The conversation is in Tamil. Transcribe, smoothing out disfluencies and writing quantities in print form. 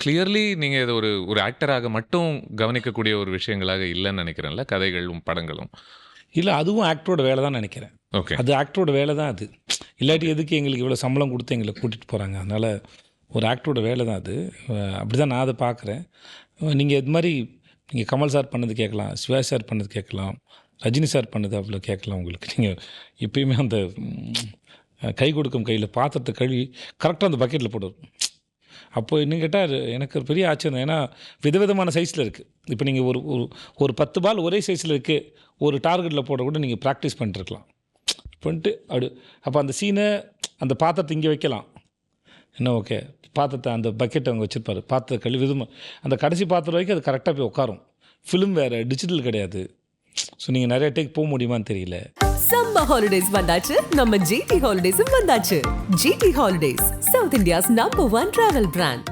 கிளியர்லி நீங்க இத ஒரு ஒரு ஆக்டராக மட்டும் கவனிக்கக்கூடிய ஒரு விஷயங்களாக இல்லன்னு நெனைக்கிறேன்ல, கதைகளும், படங்களும். இல்ல அதுவும் ஆக்டரோட வேலை தான் நெனைக்கிறேன். ஓகே. அது ஆக்டரோட வேலை தான் அது. இல்லாட்டி ஓகே. எதுக்கு எங்களுக்கு இவ்வளோ சம்பளம் குடுத்து எங்கள கூட்டிட்டு போறாங்க. அதனால ஒரு ஆக்டரோட வேலை தான் அது. அப்படிதான் நான் அத பார்க்குறேன். நீங்க இது மாரி நீங்க கமல் சார் பண்ணது கேட்கலாம், சிவாஜி சார் பண்ணது கேட்கலாம், ரஜினி சார் பண்ணது அவ்வளோ கேட்கலாம் உங்களுக்கு. நீங்க எப்பயுமே அந்த கை கொடுக்கும் கையில பாத்திரத்த கழுவி கரெக்ட்டா அந்த பக்கெட்ல போடுவாரு. அப்போ இன்னும் கேட்டா எனக்கு ஒரு பெரிய ஆச்சரியம். ஏன்னா விதவிதமான சைஸ்ல இருக்கு. இப்போ நீங்க ஒரு ஒரு ஒரு 10 பால் ஒரே சைஸ்ல இருக்கு. ஒரு டார்கெட்ல போட கூட நீங்க பிராக்டிஸ் பண்ணிட்டுருக்கலாம். பண்ணிட்டு அப்படி அப்போ அந்த சீன அந்த பாத்திரத்த இங்கே வைக்கலாம். என்ன ஓகே. பாத்திரத்த அந்த பக்கெட்ட அங்க வச்சிருப்பாரு. பாத்திரத்த கழுவி விதமா அந்த கடைசி பாத்திரம் வரைக்கும் அது கரெக்ட்டா போய் உட்காரும். ஃபிலிம் வேற, டிஜிட்டல் கிடையாது. ஸோ நீங்க நெறைய டேக் போ முடியுமான்னு தெரியல. சம்மர் ஹாலிடேஸ் வந்தாச்சு, நம்ம ஜிடி ஹாலிடேஸும் வந்தாச்சு. GT holidays, south India's number 1 travel brand.